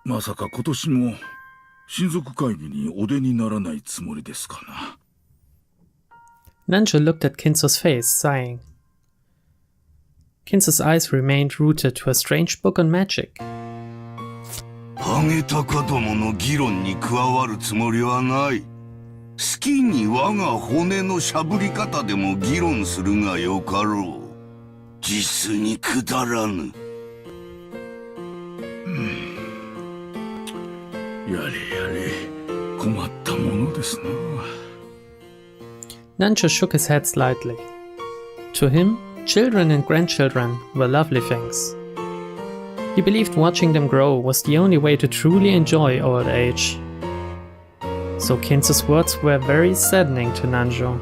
まさか今年も親族会議にお出にならないつもりですかな。Nanjo looked at Kinzo's face, sighing. Kinzo's eyes remained rooted to a strange book on magic. ハゲタカどもの議論に加わるつもりはない。好きに我が骨のしゃぶり方でも議論するがよかろう。実にくだらぬ。やれやれ、困ったものですな。Nanjo shook his head slightly. To him, children and grandchildren were lovely things. He believed watching them grow was the only way to truly enjoy old age. So Kinzo's words were very saddening to Nanjo.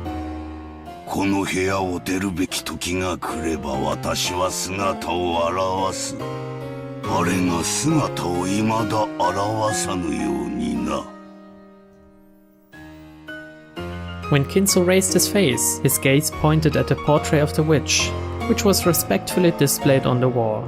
この部屋を出るべき時が来れば私は姿を現す。あれが姿を未だ現さぬようにな。When Kinzo raised his face, his gaze pointed at the portrait of the witch, which was respectfully displayed on the wall.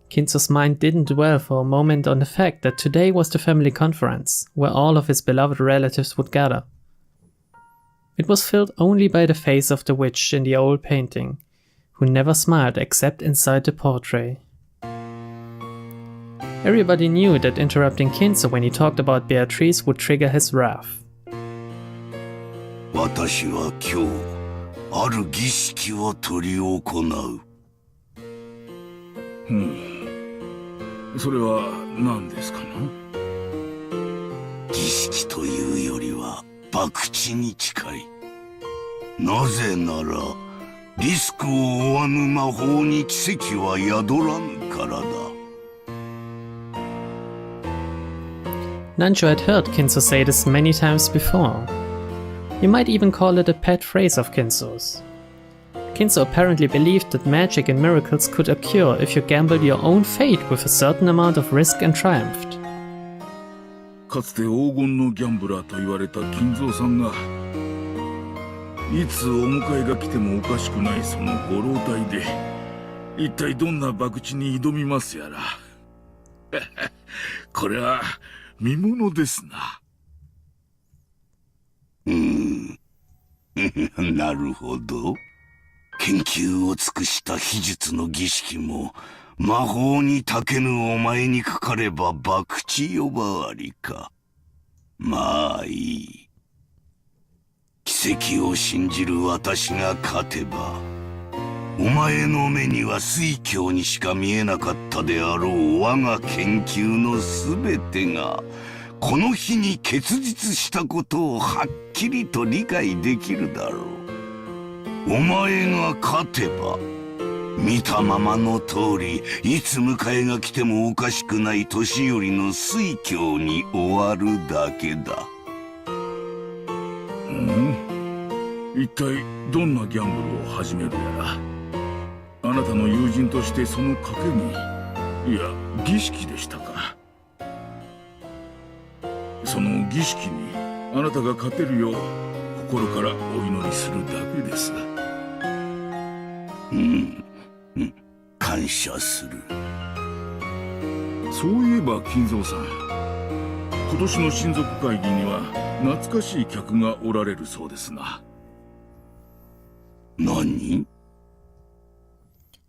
Kinzo's mind didn't dwell for a moment on the fact that today was the family conference, where all of his beloved relatives would gather. It was filled only by the face of the witch in the old painting, who never smiled except inside the portrait. Everybody knew that interrupting Kinzo when he talked about Beatrice would trigger his wrath. 私は今日、ある儀式を執り行う。それは何ですかな？儀式というよりは博打に近い。なぜならリスクを負わぬ魔法に奇跡は宿らぬからだ。Nanjo had heard Kinzo say this many times before. You might even call it a pet phrase of Kinzo's. Kinzo apparently believed that magic and miracles could occur if you gambled your own fate with a certain amount of risk and triumphed. かつて黄金のギャンブラーと言われた金蔵さんが、いつお迎えが来てもおかしくないそのご老体で、一体どんな博打に挑みますやら。これは見ものですな。なるほど。研究を尽くした秘術の儀式も魔法に長けぬお前にかかれば博打呼ばわりか。まあいい。奇跡を信じる私が勝てば、お前の目には水郷にしか見えなかったであろう我が研究のすべてが、この日に結実したことをはっきりと理解できるだろう。お前が勝てば、見たままの通り、いつ迎えが来てもおかしくない年寄りの水郷に終わるだけだ。一体どんなギャンブルを始めるやら。あなたの友人としてその賭けに、いや儀式でしたか。その儀式にあなたが勝てるよう心からお祈りするだけです。感謝する。そういえば金蔵さん、今年の親族会議には懐かしい客がおられるそうですな。何？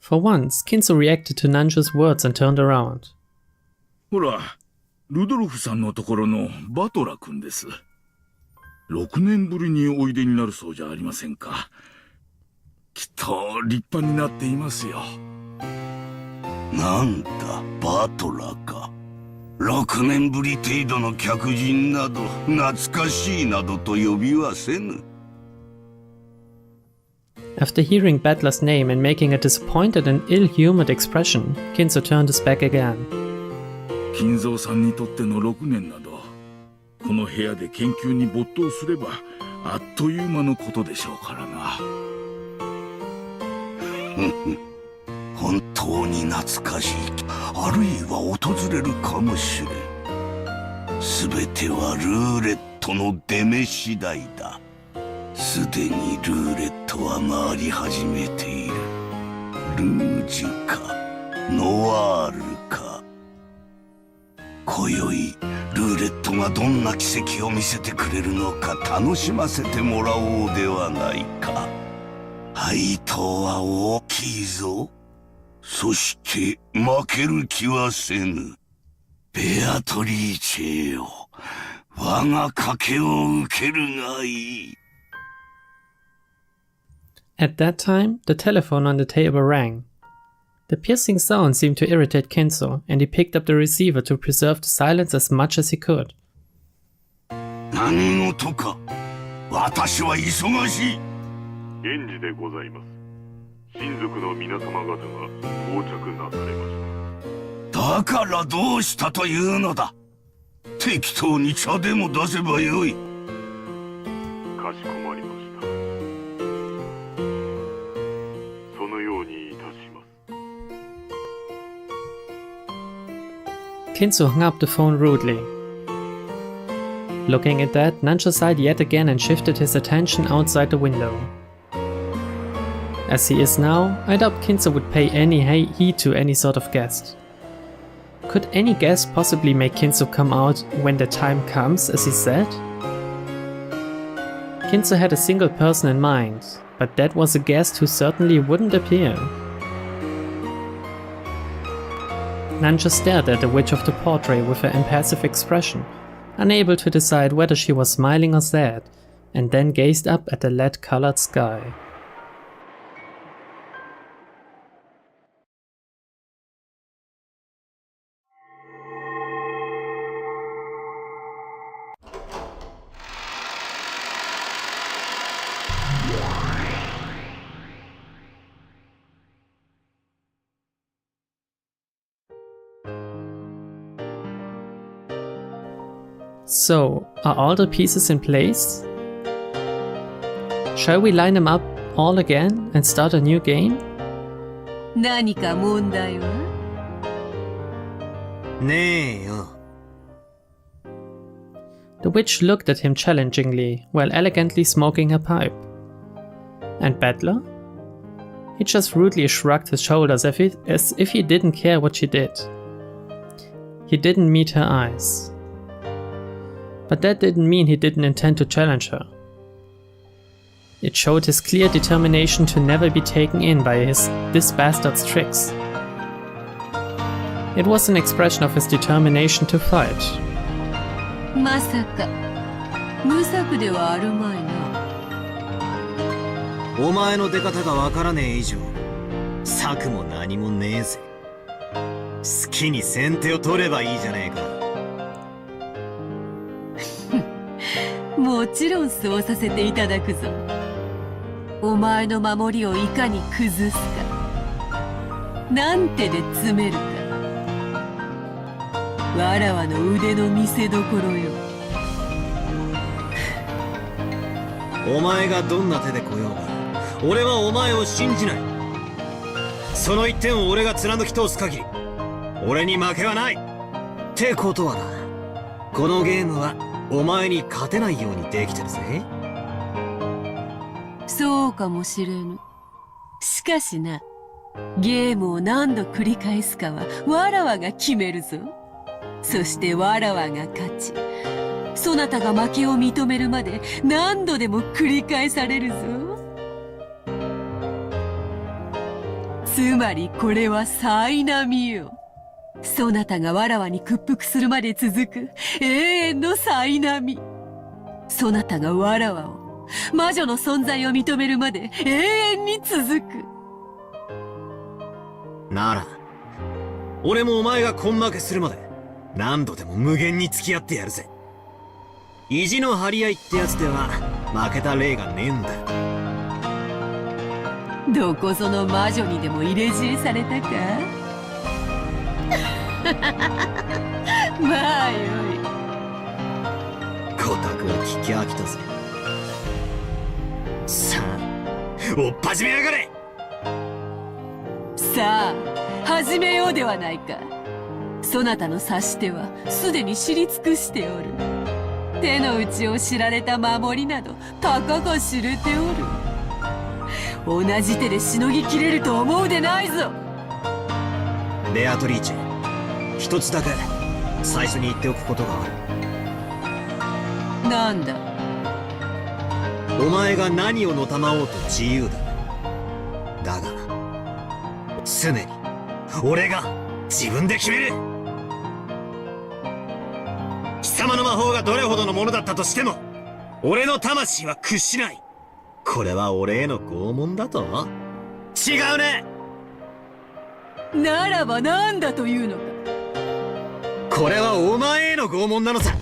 For once, Kinzo reacted to Nanjo's words and turned around. ほら、ルドルフさんのところのバトラ君です。6年ぶりにおいでになるそうじゃありませんか。きっと立派になっていますよ。なんだ、バトラか。6年ぶり程度の客人など懐かしいなどと呼びはせぬ。After hearing Battler's name and making a disappointed and ill-humored expression, Kinzo turned his back again. 金蔵さんにとっての6年など、この部屋で研究に没頭すればあっという間のことでしょうからな。本当に懐かしい、あるいは訪れるかもしれん。すべてはルーレットの出目次第だ。すでにルーレットは回り始めている。ルルージュかノワールか。今宵ルーレットがどんな奇跡を見せてくれるのか楽しませてもらおうではないか。配当は大きいぞ。そして負ける気はせぬ。ベアトリーチェよ、我が賭けを受けるがいい。At that time, the telephone on the table rang. The piercing sound seemed to irritate Kinzo, and he picked up the receiver to preserve the silence as much as he could. 何事か。私は忙しい。現時でございます。親族の皆様方が到着なされました。だからどうしたというのだ。適当に茶でも出せばよい。かしこまりました。そのようにいたします。Kinzo hung up the phone rudely. Looking at that, Nancho sighed yet again and shifted his attention outside the window. As he is now, I doubt Kinzo would pay any heed to any sort of guest. Could any guest possibly make Kinzo come out when the time comes, as he said? Kinzo had a single person in mind, but that was a guest who certainly wouldn't appear. Nancho stared at the witch of the portrait with an impassive expression, unable to decide whether she was smiling or sad, and then gazed up at the lead-colored sky. So, are all the pieces in place? Shall we line them up all again and start a new game? 何か問題は？ねえよ。 The witch looked at him challengingly while elegantly smoking her pipe. And Battler? He just rudely shrugged his shoulders as if he didn't care what she did. He didn't meet her eyes. But that didn't mean he didn't intend to challenge her. It showed his clear determination to never be taken in by this bastard's tricks. It was an expression of his determination to fight. まさか無策ではあるまいな。お前の出方がわからねえ以上、策も何もねえぜ。好きに先手を取ればいいじゃねえか。もちろんそうさせていただくぞ。お前の守りをいかに崩すか、何手で詰めるか、わらわの腕の見せどころよ。お前がどんな手で来ようが、俺はお前を信じない。その一点を俺が貫き通す限り、俺に負けはない。ってことはな、このゲームはお前に勝てないようにできてるぜ。そうかもしれぬ。しかしな、ゲームを何度繰り返すかはわらわが決めるぞ。そしてわらわが勝ち、そなたが負けを認めるまで何度でも繰り返されるぞ。つまりこれは災難よ。そなたがわらわに屈服するまで続く永遠の災難。そなたがわらわを、魔女の存在を認めるまで永遠に続く。なら、俺もお前が根負けするまで何度でも無限に付き合ってやるぜ。意地の張り合いってやつでは負けた例がねえんだ。どこぞの魔女にでも入れ知恵されたか？まあよい。コタクは聞き飽きたぜ。さあ、おっ始めやがれ。さあ、始めようではないか。そなたの指し手はすでに知り尽くしておる。手の内を知られた守りなどたかが知れておる。同じ手でしのぎきれると思うでないぞ。ベアトリーチェ、一つだけ最初に言っておくことがある。なんだ。お前が何をのたまおうと自由だ。だが常に俺が自分で決める。貴様の魔法がどれほどのものだったとしても俺の魂は屈しない。これは俺への拷問だと？違うね。ならばなんだというのか。これはお前への拷問なのさ。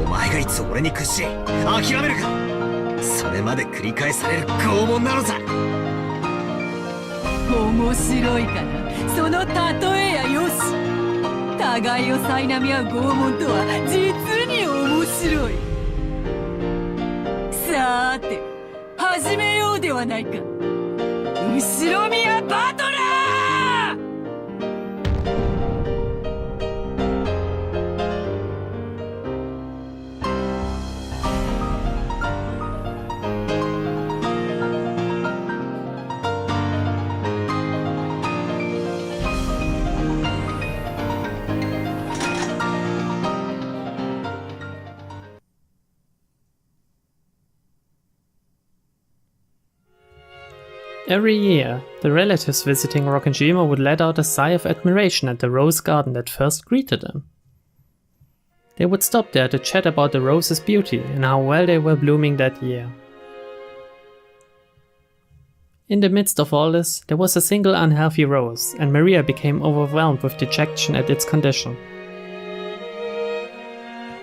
お前がいつ俺に屈し諦めるか、それまで繰り返される拷問なのさ。面白いかな、その例えやよし。互いを苛み合う拷問とは実に面白い。さーて始めようではないか。後ろ宮バトラー。Every year, the relatives visiting Rokkenjima would let out a sigh of admiration at the rose garden that first greeted them. They would stop there to chat about the roses' beauty and how well they were blooming that year. In the midst of all this, there was a single unhealthy rose, and Maria became overwhelmed with dejection at its condition.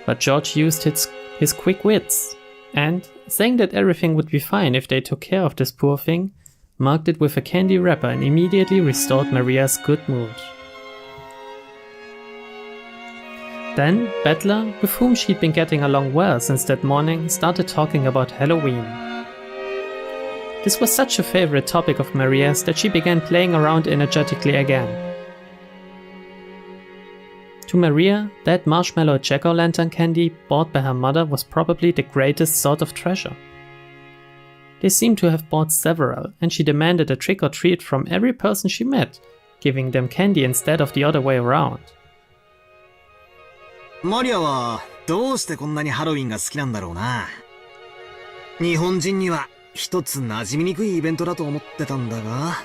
But George used his quick wits, and, saying that everything would be fine if they took care of this poor thing, marked it with a candy wrapper and immediately restored Maria's good mood. Then, Bettler, with whom she'd been getting along well since that morning, started talking about Halloween. This was such a favorite topic of Maria's that she began playing around energetically again. To Maria, that marshmallow jack-o'-lantern candy bought by her mother was probably the greatest sort of treasure. They seemed to have bought several, and she demanded a trick or treat from every person she met, giving them candy instead of the other way around. マリアはどうしてこんなにハロウィンが好きなんだろうな。日本人には一つ馴染みにくいイベントだと思ってたんだが。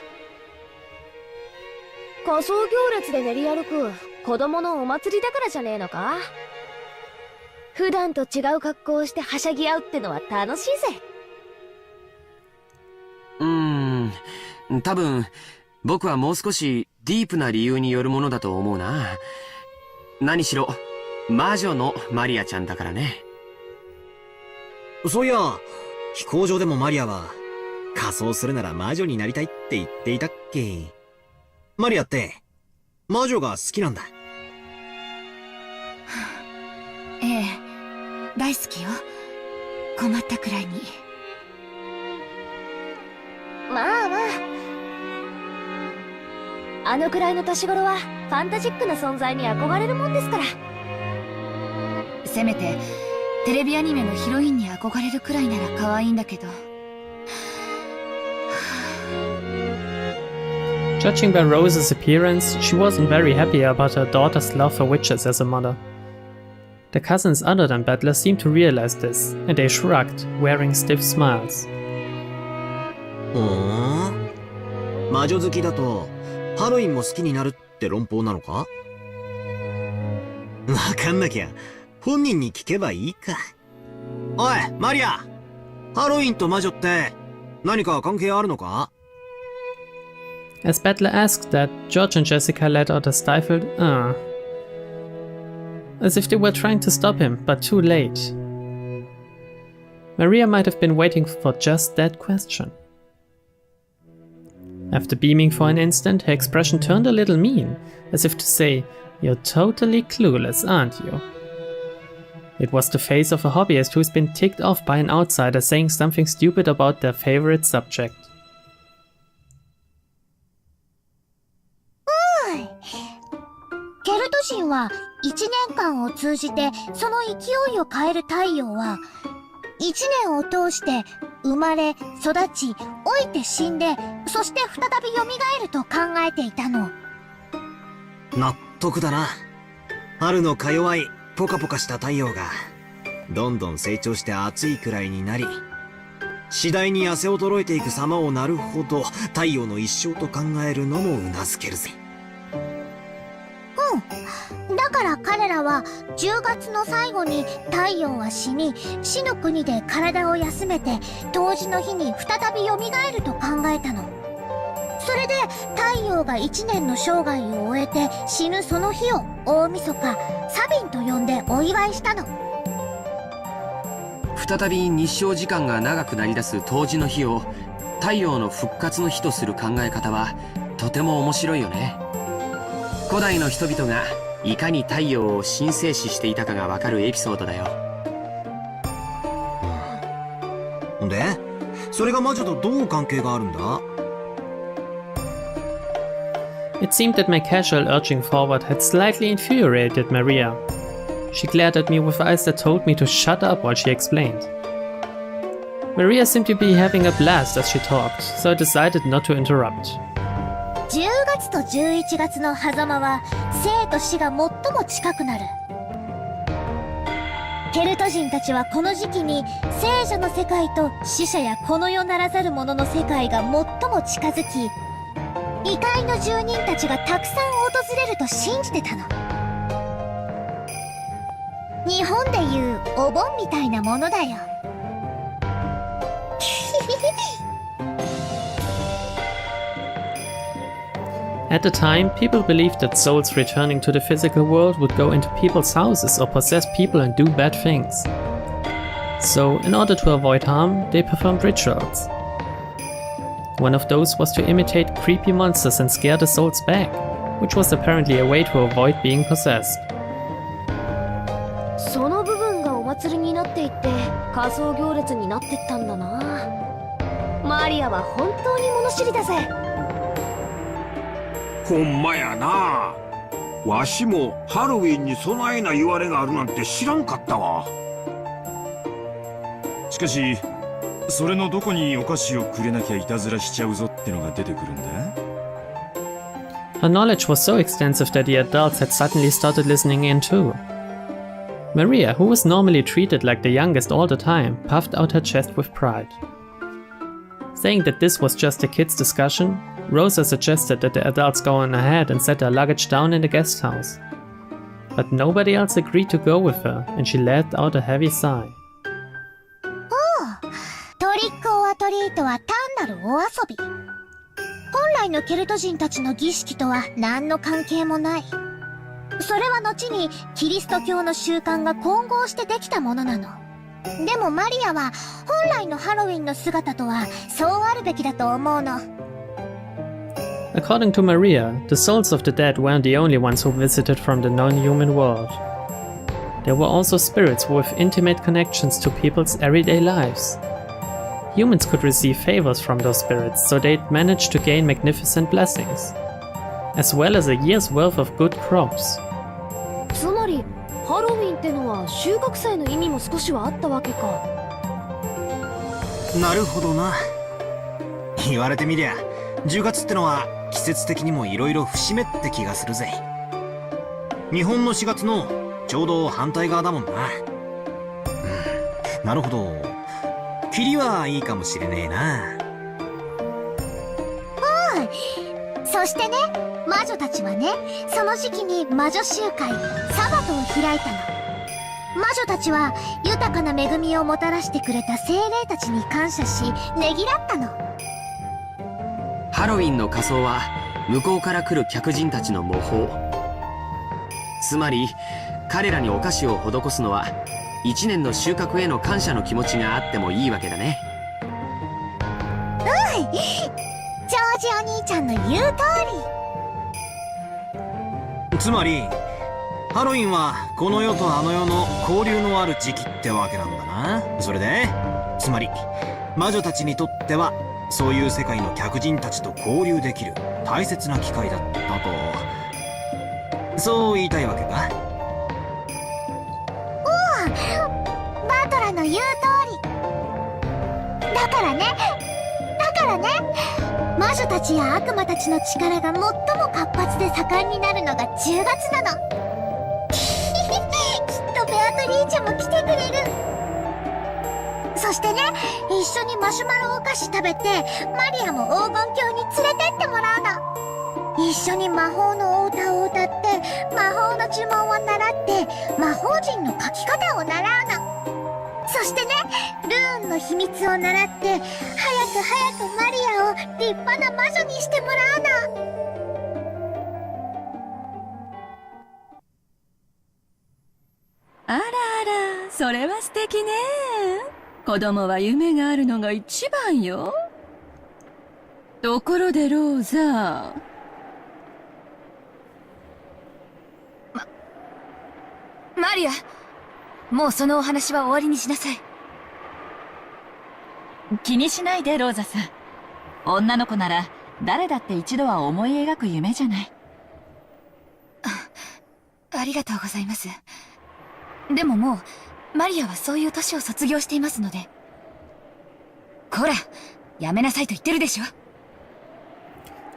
仮装行列で練り歩く子供のお祭りだからじゃねえのか。普段と違う格好をしてはしゃぎ合うってのは楽しいぜ。多分僕はもう少しディープな理由によるものだと思うな。何しろ魔女のマリアちゃんだからね。そういや、飛行場でもマリアは仮装するなら魔女になりたいって言っていたっけ。マリアって魔女が好きなんだ。ええ、大好きよ。困ったくらいに。まあまあ、あのくらいの年頃はファンタジックな存在に憧れるもんですから。せめてテレビアニメのヒロインに憧れるくらいなら可愛いんだけど。Judging by Rose's appearance, she wasn't very happy about her daughter's love for witches as a mother. The cousins other than Bettler seemed to realize this, and they shrugged, wearing stiff smiles. 魔女好きだとハロウィンも好きになるって論法なのか？わかんなきゃ本人に聞けばいいか。おいマリア、ハロウィンと魔女って何か関係あるのか？ As Bettler asked that, George and Jessica let out a stifled as if they were trying to stop him, but too late. Maria might have been waiting for just that question. After beaming for an instant, her expression turned a little mean, as if to say, "You're totally clueless, aren't you?" It was the face of a hobbyist who's been ticked off by an outsider saying something stupid about their favorite subject. ケルト人は1年間を通じてその勢いを変える太陽は1年を通して生まれ、育ち、老いて死んで、そして再び蘇ると考えていたの。納得だな。春のか弱いポカポカした太陽がどんどん成長して暑いくらいになり、次第に痩せ衰えていく様をなるほど太陽の一生と考えるのもうなずけるぜ。うん。だから彼らは10月の最後に太陽は死に、死の国で体を休めて、冬至の日に再び蘇ると考えたの。それで太陽が1年の生涯を終えて死ぬその日を大晦日、サビンと呼んでお祝いしたの。再び日照時間が長くなりだす冬至の日を太陽の復活の日とする考え方はとても面白いよね。古代の人々がいかに太陽を神聖視していたかがわかるエピソードだよ。で、それが魔女とどう関係があるんだ？ It seemed that my casual urging forward had slightly infuriated Maria. She glared at me with eyes that told me to shut up while she explained. Maria seemed to be having a blast as she talked, so I decided not to interrupt. 10月と11月の狭間は生と死が最も近くなる。ケルト人たちはこの時期に聖者の世界と死者やこの世ならざる者の世界が最も近づき、異界の住人たちがたくさん訪れると信じてたの。日本でいうお盆みたいなものだよ。At the time, people believed that souls returning to the physical world would go into people's houses or possess people and do bad things. So, in order to avoid harm, they performed rituals. One of those was to imitate creepy monsters and scare the souls back, which was apparently a way to avoid being possessed. その部分がお祭りになっていって仮装行列になってったんだな。マリアは本当に物知りだぜ。ほんまやな。わしもハロウィンに備えな言われがあるなんて知らんかったわ。しかしそれのどこにお菓子をくれなきゃいたずらしちゃうぞってのが出てくるんだ？ Her knowledge was so extensive that the adults had suddenly started listening in too. Maria, who was normally treated like the youngest all the time, puffed out her chest with pride. Saying that this was just a kids' discussion, Rosa suggested that the adults go on ahead and set their luggage down in the guest house. But nobody else agreed to go with her, and she let out a heavy sigh. トリックオアトリートは単なるお遊び。本来のケルト人たちの儀式とは何の関係もない。それは後にキリスト教の習慣が混合してできたものなの。でもマリアは本来のハロウィンの姿とはそうあるべきだと思うの。According to Maria, the souls of the dead weren't the only ones who visited from the non-human world. There were also spirits with intimate connections to people's everyday lives. Humans could receive favors from those spirits, so they'd manage to gain magnificent blessings, as well as a year's worth of good crops. つまりハロウィンってのは収穫祭の意味も少しはあったわけか。なるほどな。言われてみりゃ10月ってのは季節的にも色々節目って気がするぜ。日本の4月のちょうど反対側だもんな。なるほど。キリはいいかもしれねえな。そしてね、魔女たちはね、その時期に魔女集会、サバトを開いたの。魔女たちは豊かな恵みをもたらしてくれた精霊たちに感謝し、ねぎらったの。ハロウィンの仮装は向こうから来る客人たちの模倣。つまり彼らにお菓子を施すのは一年の収穫への感謝の気持ちがあってもいいわけだね。ジョージお兄ちゃんの言う通り。つまりハロウィンはこの世とあの世の交流のある時期ってわけなんだな。それでつまり魔女たちにとってはそういう世界の客人たちと交流できる大切な機会だったと、そう言いたいわけか。バトラの言う通り。だだからね魔女たちや悪魔たちの力が最も活発で盛んになるのが10月なの。きっとベアトリーチェも来てくれる。そしてね、一緒にマシュマロお菓子食べてマリアも黄金鏡に連れてってもらうの。一緒に魔法のお歌を歌って魔法の呪文を習って魔法陣の書き方を習うの。そしてね、ルーンの秘密を習って早くマリアを立派な魔女にしてもらうの。あらあら、それは素敵ね。子供は夢があるのが一番よ。ところでローザ。マリア、もうそのお話は終わりにしなさい。気にしないでローザさん。女の子なら誰だって一度は思い描く夢じゃない。ありがとうございます。でももうマリアはそういう年を卒業していますので。こら、やめなさいと言ってるでしょ。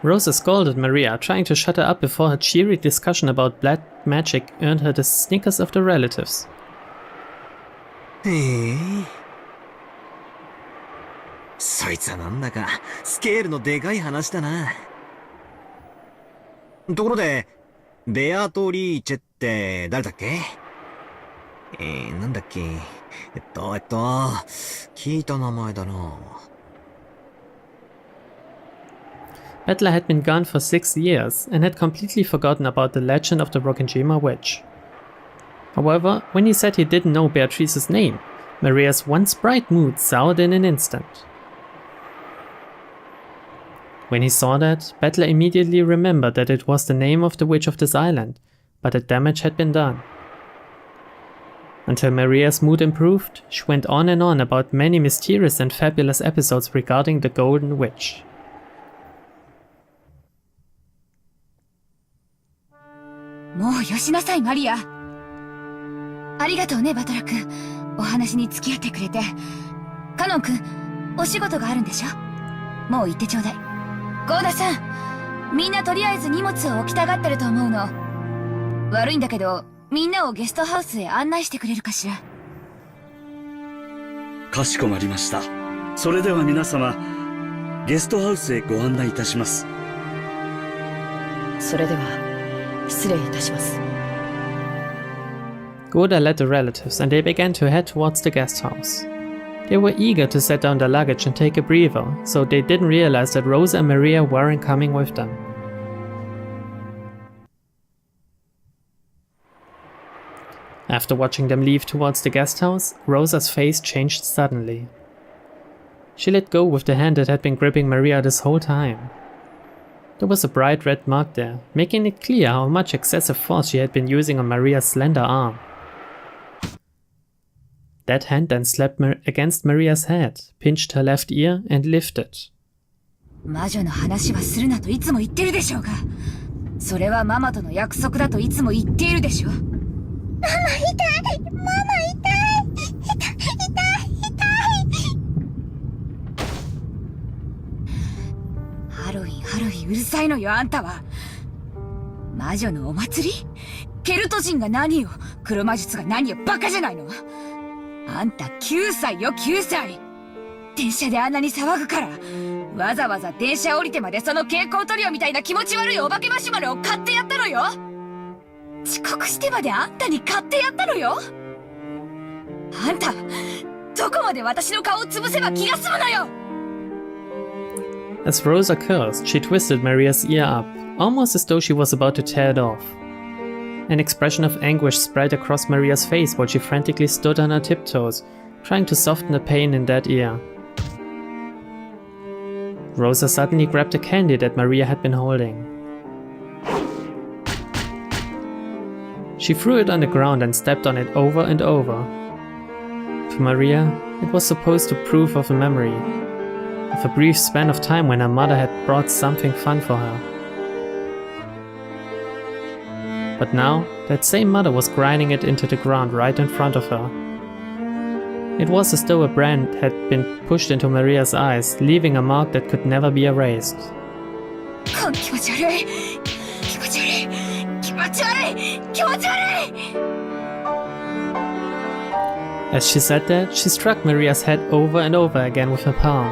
Rosa scolded Maria, trying to shut her up before her cheery discussion about black magic earned her the snickers of the relatives. そいつはなんだかスケールのでかい話だな。ところで、ベアトリーチェって誰だっけ？なんだっけ？聞いた名前だな。Battler had been gone for 6 years and had completely forgotten about the legend of the Rokkenjima witch. However, when he said he didn't know Beatrice's name, Maria's once bright mood soured in an instant. When he saw that, Battler immediately remembered that it was the name of the witch of this island, but the damage had been done. Until Maria's mood improved, she went on and on about many mysterious and fabulous episodes regarding the Golden Witch. もうよしなさい、マリア。ありがとうね、バトラ君。お話に付き合ってくれて。カノン君、お仕事があるんでしょ？もう行ってちょうだい。ゴーダさん、みんなとりあえず荷物を置きたがってると思うの。悪いんだけど、みんなをゲストハウスへ案内してくれるかしら。かしこまりました。それでは皆様、ゲストハウスへご案内いたします。それでは、失礼いたします。Goda led the relatives and they began to head towards the guest house. They were eager to set down their luggage and take a breather, so they didn't realize that Rosa and Maria weren't coming with them. After watching them leave towards the guest house, Rosa's face changed suddenly. She let go with the hand that had been gripping Maria this whole time. There was a bright red mark there, making it clear how much excessive force she had been using on Maria's slender arm. That hand then slapped against Maria's head, pinched her left ear, and lifted. 魔女の話はするなといつも言ってるでしょうが。それはママとの約束だといつも言っているでしょ。ママ痛い！ママ痛い！痛い！ハロウィンうるさいのよ、あんたは。魔女のお祭り？ケルト人が何よ、黒魔術が何よ、バカじゃないの。あんた9歳よ、9歳。電車であんなに騒ぐから、わざわざ電車降りてまでその蛍光塗料みたいな気持ち悪いお化けマシュマロを買ってやったのよ。遅刻してまであんたに買ってやったのよ。あんた、どこまで私の顔を潰せば気が済むのよ。As Rosa cursed, she twisted Maria's ear up, almost as though she was about to tear it off. An expression of anguish spread across Maria's face while she frantically stood on her tiptoes, trying to soften the pain in that ear. Rosa suddenly grabbed a candy that Maria had been holding. She threw it on the ground and stepped on it over and over. To Maria, it was supposed to prove of a memory, of a brief span of time when her mother had brought something fun for her. But now, that same mother was grinding it into the ground right in front of her. It was as though a brand had been pushed into Maria's eyes, leaving a mark that could never be erased. As she said that, she struck Maria's head over and over again with her palm.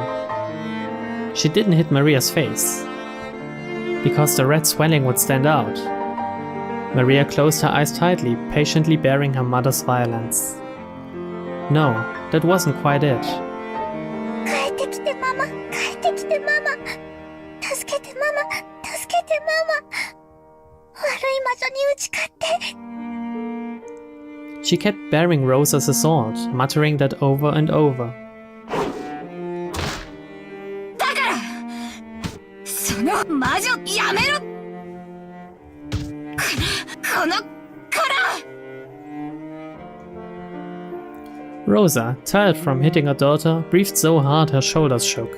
She didn't hit Maria's face, because the red swelling would stand out. Maria closed her eyes tightly, patiently bearing her mother's violence. No, that wasn't quite it. She kept bearing Rosa's assault, muttering that over and over. Rosa, tired from hitting her daughter, breathed so hard her shoulders shook.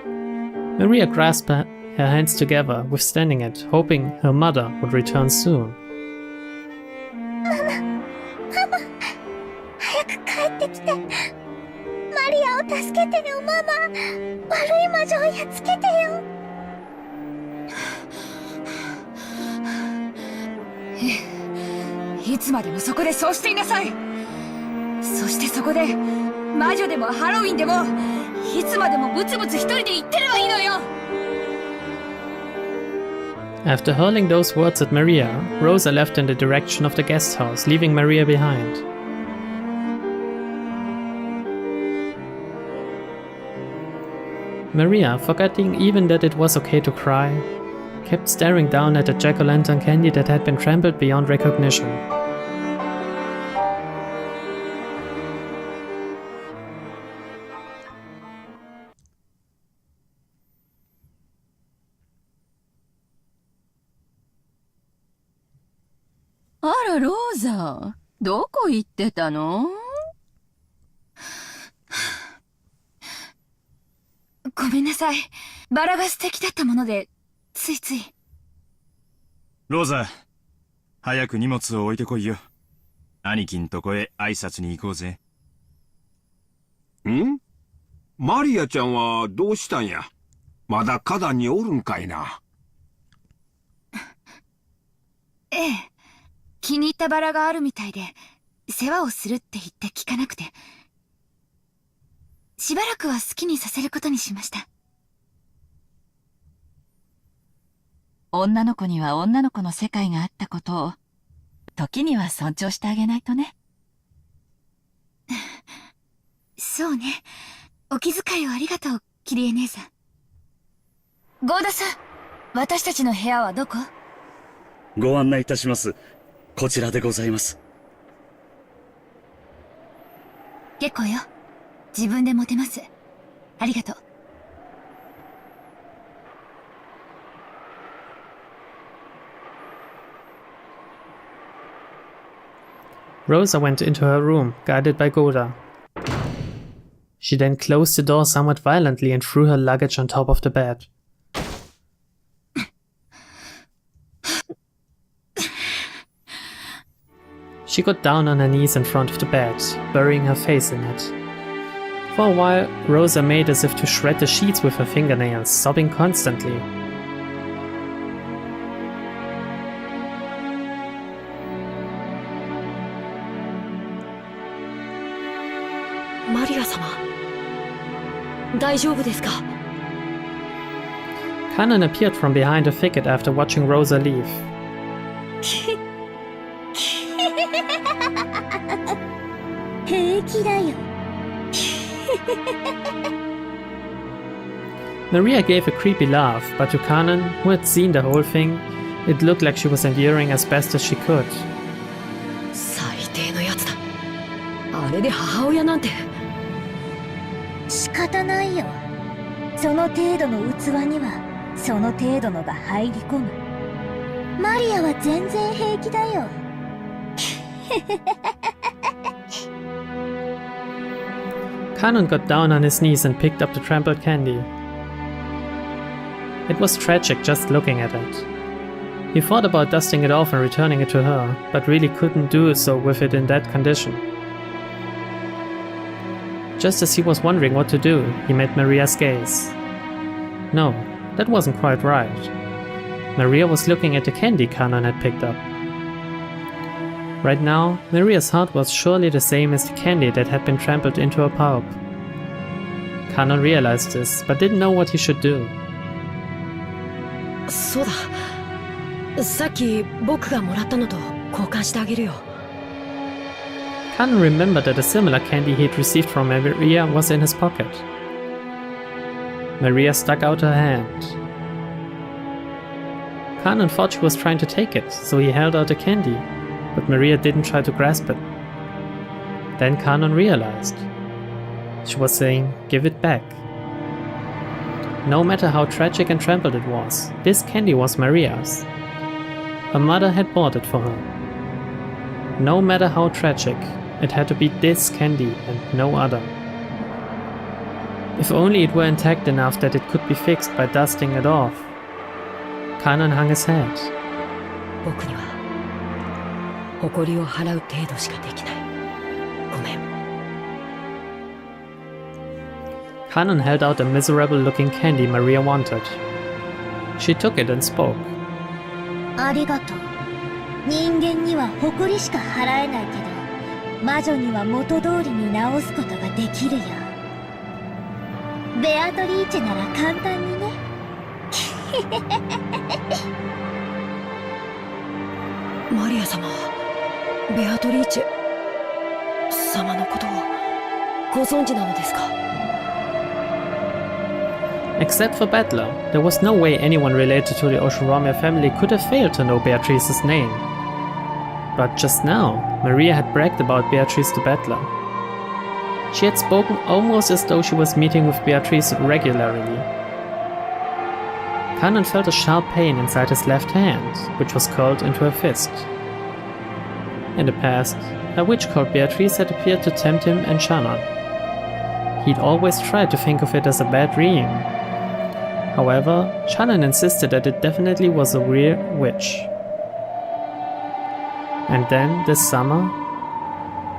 Maria grasped her hands together, withstanding it, hoping her mother would return soon. After hurling those words at Maria, Rosa left in the direction of the guest house, leaving Maria behind. Maria, forgetting even that it was okay to cry, kept staring down at the jack-o'-lantern candy that had been trampled beyond recognition. Ara, Rosa, どこ行ってたの? ごめんなさい。バラが素敵だったもので、ついつい。ローザ、早く荷物を置いてこいよ。兄貴んとこへ挨拶に行こうぜ。ん？マリアちゃんはどうしたんや？まだ花壇におるんかいな。ええ。気に入ったバラがあるみたいで、世話をするって言って聞かなくて。しばらくは好きにさせることにしました。女の子には女の子の世界があったことを、時には尊重してあげないとね。そうね。お気遣いをありがとう、キリエ姉さん。ゴーダさん、私たちの部屋はどこ？ご案内いたします。こちらでございます。結構よ。自分で持てます。ありがとう。Rosa went into her room, guided by Goda. She then closed the door somewhat violently and threw her luggage on top of the bed. She got down on her knees in front of the bed, burying her face in it. For a while, Rosa made as if to shred the sheets with her fingernails, sobbing constantly. Maria-sama, 大丈夫ですか? Kanon appeared from behind a thicket after watching Rosa leave. Maria gave a creepy laugh, but to Kanon, who had seen the whole thing, it looked like she was enduring as best as she could. 最低のやつだ。あれで母親なんて。仕方ないよ。その程度の器にはその程度のが入り込む。マリアは全然平気だよ。Kanon got down on his knees and picked up the trampled candy. It was tragic just looking at it. He thought about dusting it off and returning it to her, but really couldn't do so with it in that condition. Just as he was wondering what to do, he met Maria's gaze. No, that wasn't quite right. Maria was looking at the candy Kanon had picked up. Right now, Maria's heart was surely the same as the candy that had been trampled into her pulp. Kanon realized this, but didn't know what he should do. そうだ。さっき僕がもらったのと交換してあげるよ。Kanon remembered that a similar candy he'd received from Maria was in his pocket. Maria stuck out her hand. Kanon thought she was trying to take it, so he held out the candy, but Maria didn't try to grasp it. Then Kanon realized. She was saying, "Give it back." No matter how tragic and trampled it was, this candy was Maria's. Her mother had bought it for her. No matter how tragic, it had to be this candy and no other. If only it were intact enough that it could be fixed by dusting it off. Kanon hung his head. 僕には誇りを払う程度しかできない。ごめん。Kanon held out a miserable-looking candy Maria wanted. She took it and spoke. ありがとう。人間には誇りしか払えないけど、魔女には元通りに直すことができるよ。ベアトリーチェなら簡単にね。マリア様はベアトリーチェ様のことをご存知なのですか？ Except for Battler, there was no way anyone related to the Oshiramia family could have failed to know Beatrice's name. But just now, Maria had bragged about Beatrice to Battler. She had spoken almost as though she was meeting with Beatrice regularly. Kanon felt a sharp pain inside his left hand, which was curled into a fist. In the past, a witch called Beatrice had appeared to tempt him and Shannon. He'd always tried to think of it as a bad dream. However, Shannon insisted that it definitely was a real witch. And then, this summer,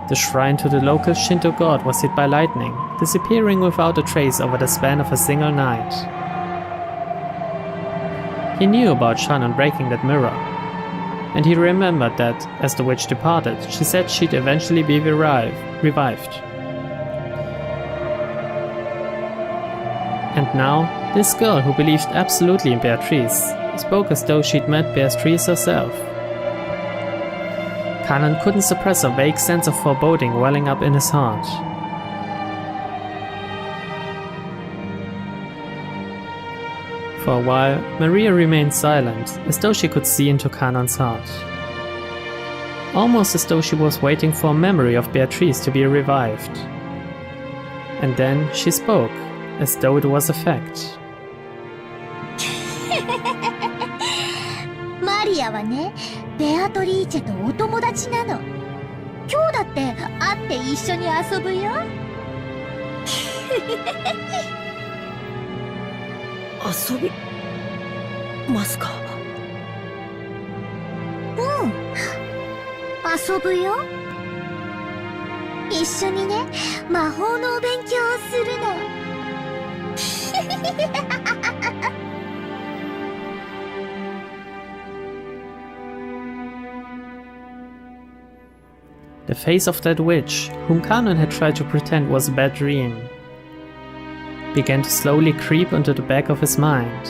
the shrine to the local Shinto god was hit by lightning, disappearing without a trace over the span of a single night. He knew about Shannon breaking that mirror, and he remembered that, as the witch departed, she said she'd eventually be revived. And now, this girl who believed absolutely in Beatrice spoke as though she'd met Beatrice herself. Kanon couldn't suppress a vague sense of foreboding welling up in his heart. For a while, Maria remained silent, as though she could see into Kanon's heart. Almost as though she was waiting for a memory of Beatrice to be revived. And then she spoke, as though it was a fact. マリアはね、ベアトリーチェとお友達なの。今日だって会って一緒に遊ぶよ。遊びますか？うん、遊ぶよ。一緒にね、魔法のお勉強をするの。The face of that witch, whom Kanon had tried to pretend was a bad dream, began to slowly creep into the back of his mind.